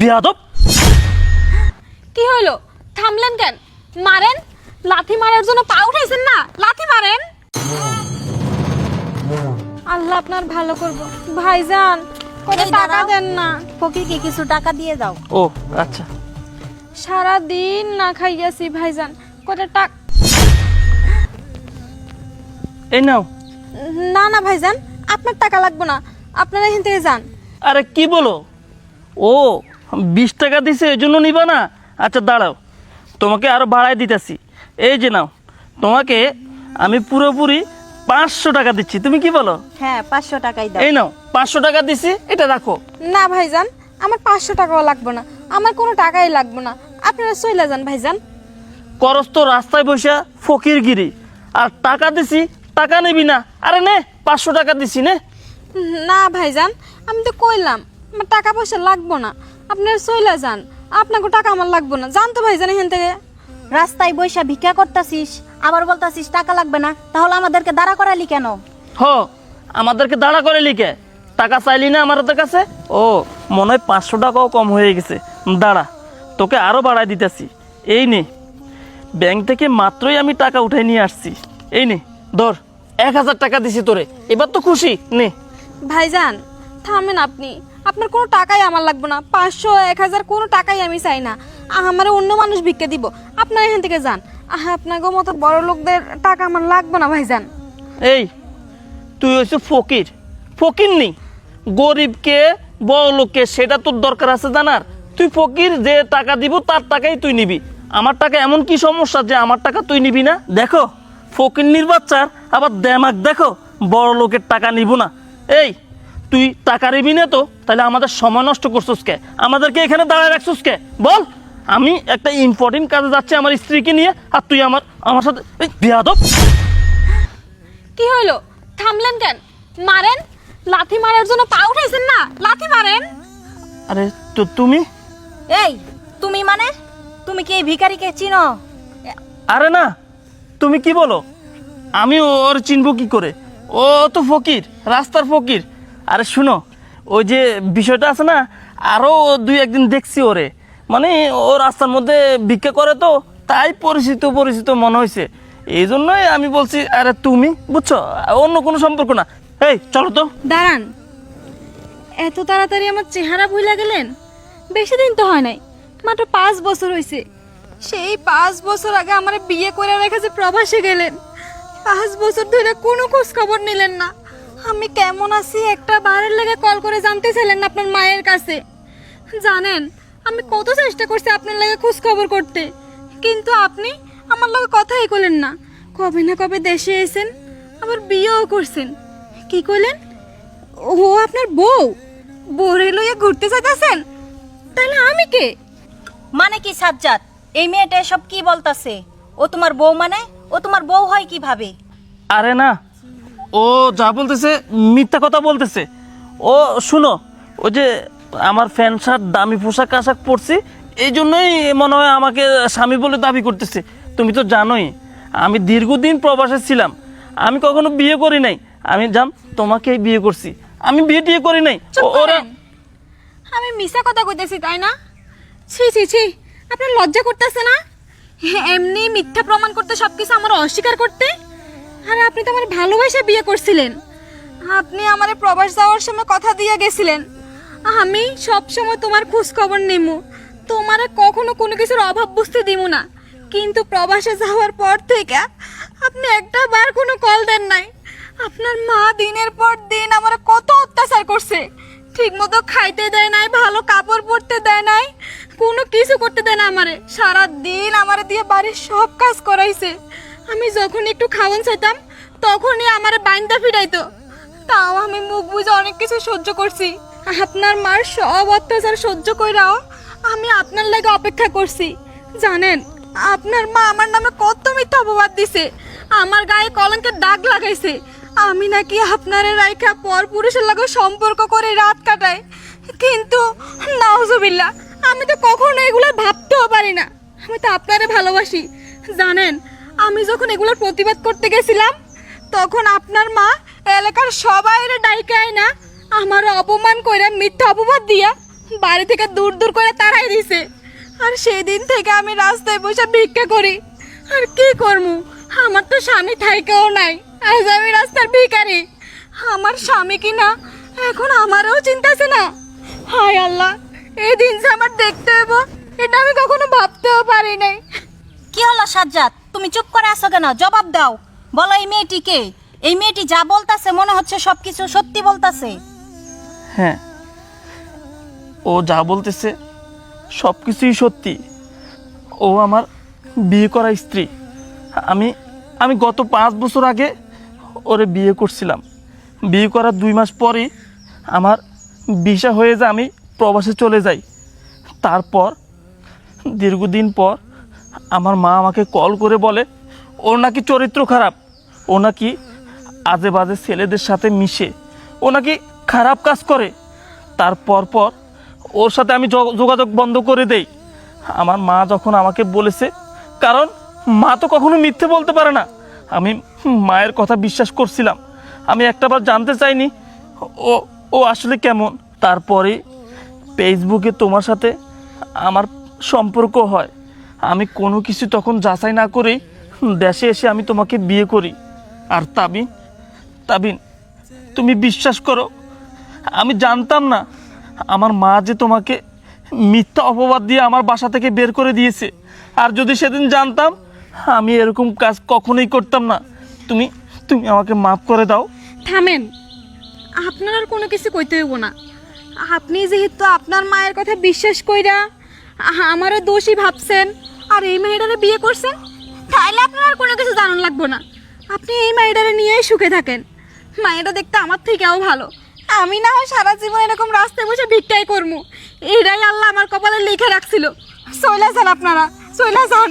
বিয়াদব। কি হইলো? থামলেন কেন? মারেন। লাথি মারার জন্য পা উঠাইছেন না, লাথি মারেন। আল্লাহ আপনার ভালো করব। ভাইজান কত টাকা দেন না? ফকিরকে কিছু টাকা দিয়ে দাও। ও আচ্ছা। সারা দিন না খাইয়াছি ভাইজান, কত টাকা। এই নাও। না না ভাইজান, আপনার টাকা লাগবে না, আপনারা এখান থেকে যান। আরে কি বলো? ও 20 টাকা দিছে এই জন্য নিবা না? আচ্ছা দাঁড়াও, তোমাকে আরো বাড়ায় দিতেছি। এই যে নাও, তোমাকে আমি পুরোপুরি 500 টাকা দিচ্ছি, তুমি কি বলো? হ্যাঁ 500 টাকাই দাও। এই নাও 500 টাকা দিছি, এটা রাখো। না ভাইজান, আমার 500 টাকাও লাগবে না, আমার কোনো টাকাই লাগবে না, আপনারা চলে যান ভাইজান। করস তো রাস্তায় বসে ফকিরগিরি, আর টাকা দিছি টাকা নিবি না? আরে নে 500 টাকা দিছি নে। না ভাইজান, আমি তো কইলাম আমার টাকা পয়সা লাগবে না, আপনারা চলে যান, আপনাকে টাকা আমার লাগবে না, জান তো ভাইজান এখান থেকে। রাস্তায় বইসা ভিক্ষা করতাছিস, আবার বলতাছিস টাকা লাগবে না, তাহলে আমাদেরকে দাঁড়া করালি কেন? হ, আমাদেরকে দাঁড়া করে লিখে টাকা চাইলি না আমাদের কাছে? ও মনে হয় 500 টাকাও কম হয়ে গেছে। দাঁড়া, তোকে আরো বাড়াই দিতেছি। এই নে, ব্যাংক থেকে মাত্রই আমি টাকা উঠাই নিয়ে আসছি। এই নে ধর, 1000 টাকা দিছি তোরে, এবার তো খুশি? নে। ভাইজান থামেন আপনি, আপনার কোনো টাকাই আমার লাগবে না, 500 1000 কোনো টাকাই আমি চাই না, আমার অন্য মানুষ ভিক্ষা দিব, আপনারা এখান থেকে যান। আপনাকে মতো বড় লোকদের টাকা আমার লাগবে না ভাইজান। এই তুই হচ্ছে ফকির, ফকির নেই, গরিবকে বড় লোককে সেটা তোর দরকার আছে জানার? তুই ফকির, যে টাকা দিব তার টাকাই তুই নিবি। আমার টাকা এমন কি সমস্যা যে আমার টাকা তুই নিবি না? দেখো ফকির বাচ্চার আবার দেমাগ দেখো, বড় লোকের টাকা নিব না। এই তুই টাকা নিবি না তো তাহলে আমাদের সময় নষ্ট করছিস কে? আমাদেরকে এখানে দাঁড়ায় রাখছিস কে? বল। আমি একটা ইম্পর্টেন্ট কাজে যাচ্ছি আমার স্ত্রীকে নিয়ে, আর তুই আমার সাথে বিয়াদব। কি হইলো? থামলেন কেন? মারেন। লাথি মারার জন্য পা উঠাইছেন না, লাথি মারেন। আরে তো তুমি? এই তুমি মানে, তুমি কি এই ভিখারিকে চিনো? আরে না, তুমি কি বলো? আমি ওর চিনবো কি করে? ও তো ফকির, রাস্তার ফকির। আরে শুনো, ওই যে বিষয়টা আছে না, আরও 2-1 দিন দেখছি ওরে, মানে ও রাস্তার মধ্যে ভিক্ষা করে তো, তাই পরিচিত পরিচিত মনে হয়েছে। এই জন্যই আমি বলছি। আরে তুমি বুঝছো, অন্য কোনো সম্পর্ক না। এই চলো তো। দাঁড়ান, এত তাড়াতাড়ি আমার চেহারা ভুলে গেলেন? বেশি দিন তো হয় নাই, মাত্র 5 বছর হয়েছে। সেই 5 বছর আগে আমার বিয়ে করে রেখে যে প্রবাসে গেলেন, 5 বছর ধরে কোনো খোঁজ খবর নিলেন না। আমি কেমন আছি একটা বারের লেগে কল করে জানতে চাইলেন না আপনার মায়ের কাছে? জানেন আমি কত চেষ্টা করছি আপনার লাগে খোঁজ খবর করতে, কিন্তু আপনি আমার লগে কথাই কইলেন না। কবে না কবে দেশে এসেছেন, আবার বিয়েও করছেন। কি কইলেন? ও আপনার বউ? বউরে লইয়া ঘুরতে চাইতেছেন? তাহলে আমি কে? মানে কি সাজ্জাদ, এই মেয়েটা সব কি বলতাছে? ও তোমার বউ মানে? ও তোমার বউ হয় কিভাবে? আরে না, ও যা বলতেছে মিথ্যা কথা বলতেছে। ও শুনো, ওই যে আমার প্যান্ট শার্ট দামি পোশাক আশাক পরছি, এই জন্যই মনে হয় আমাকে স্বামী বলে দাবি করতেছে। তুমি তো জানোই আমি দীর্ঘদিন প্রবাসে ছিলাম, আমি কখনো বিয়ে করি নাই। আমি তোমাকেই বিয়ে করছি, আমি বিয়ে টিয়ে করি নাই। ওরা আমি মিছা কথা কইতেছি তাই না? ছি ছি ছি, আপনার লজ্জা করতেছে না? এমনি মিথ্যা প্রমাণ করতে, সবকিছু আমার অস্বীকার করতে। আরে আপনি তো আমার ভালোবাসা বিয়ে করছিলেন, আপনি আমারে প্রবাস যাওয়ার সময় কথা দিয়ে গেছিলেন আমি সব সময় তোমার খোঁজ খবর নেবো, তোমারে কখনো কোনো কিছুর অভাব বুঝতে দিব না। কিন্তু প্রবাসে যাওয়ার পর থেকে আপনি একটা বার কোনো কল দেন নাই। আপনার মা দিনের পর দিন আমার কত অত্যাচার করছে, ঠিক মতো খাইতে দেয় নাই, ভালো কাপড় পরতে দেয় নাই, কোনো কিছু করতে দেয় না আমারে। সারা দিন আমারে দিয়ে বাড়ির সব কাজ করাইছে। আমি যখন একটু খাওয়ান চাইতাম তখনই আমারে বাইন্দা ফিরাইতো, তাও আমি মুখ বুঝে অনেক কিছু সহ্য করছি। আপনার মার সব অত্যাচার সহ্য কইরাও আমি আপনার লাগে অপেক্ষা করছি। জানেন আপনার মা আমার নামে কত মিথ্যা অপবাদ দিছে, আমার গায়ে কলঙ্কের দাগ লাগাইছে। আমি নাকি আপনারে রাইখা পর পুরুষের লাগে সম্পর্ক করে রাত কাটাই, কিন্তু নাউজুবিল্লাহ, আমি তো কখনো এগুলো ভাবতেও পারি না। আমি তো আপনারে ভালোবাসি। জানেন আমি যখন এগুলোর প্রতিবাদ করতে গেছিলাম তখন আপনার মা এলাকার সবাইরে ডাইকায় না আমার অপমান কইরা মিথ্যা অপবাদ দিয়া বাড়ি থেকে দূর দূর করে তাড়াই দিছে। আর সেই দিন থেকে আমি রাস্তায় বসে ভিক্ষা করি। আর কি করবো, আমার তো স্বামী থাইকেও নাই, আজ আমি রাস্তার ভিখারি। আমার স্বামী কি না এখন আমারও চিন্তাছে না। হায় আল্লাহ, এই দিন যে আমার দেখতে হইব এটা আমি কখনো ভাবতেও পারি নাই। কি হলো সাজ্জাদ, তুমি চুপ করে আছো কেন? জবাব দাও, বলো এই মেয়েটিকে। এই মেয়েটি যা বলতাছে মনে হচ্ছে সবকিছু সত্যি বলতাছে। হ্যাঁ, ও যা বলতেছে সব কিছুই সত্যি। ও আমার বিয়ে করা স্ত্রী। আমি গত 5 বছর আগে ওরে বিয়ে করছিলাম। বিয়ে করার 2 মাস পরই আমার ভিসা হয়ে যায়, আমি প্রবাসে চলে যাই। তারপর দীর্ঘদিন পর আমার মা আমাকে কল করে বলে ওর নাকি চরিত্র খারাপ, ও নাকি আজে বাজে ছেলেদের সাথে মিশে, ও নাকি খারাপ কাজ করে। তারপর ওর সাথে আমি যোগাযোগ বন্ধ করে দেই। আমার মা যখন আমাকে বলেছে, কারণ মা তো কখনো মিথ্যে বলতে পারে না, আমি মায়ের কথা বিশ্বাস করছিলাম। আমি একটাবার জানতে চাইনি ও আসলে কেমন। তারপরে ফেসবুকে তোমার সাথে আমার সম্পর্ক হয়। আমি কোনো কিছু তখন যাচাই না করেই দেশে এসে আমি তোমাকে বিয়ে করি। আর তাবিন তুমি বিশ্বাস করো, আমি জানতাম না আমার মা যে তোমাকে মিথ্যা অপবাদ দিয়ে আমার বাসা থেকে বের করে দিয়েছে। আর যদি সেদিন জানতাম, আমি এরকম কাজ কখনোই করতাম না। তুমি আমাকে মাফ করে দাও। থামেন, আপনার আর কোনো কিছু কইতে হইব না। আপনি যেহেতু আপনার মায়ের কথা বিশ্বাস কইরা আমারও দোষী ভাবছেন আর এই মেয়েটারে বিয়ে করছেন, তাইলে আপনার আর কোনো কিছু জানান লাগবো না। আপনি এই মেয়েটারে নিয়েই সুখে থাকেন। মায়েরা দেখতে আমার থেকেও ভালো। আমি না হয় সারা জীবন এরকম রাস্তায় বসে ভিক্ষাই করবো, এটাই আল্লাহ আমার কপালে লিখে রাখছিল। চইলা যান আপনারা, চইলা যান।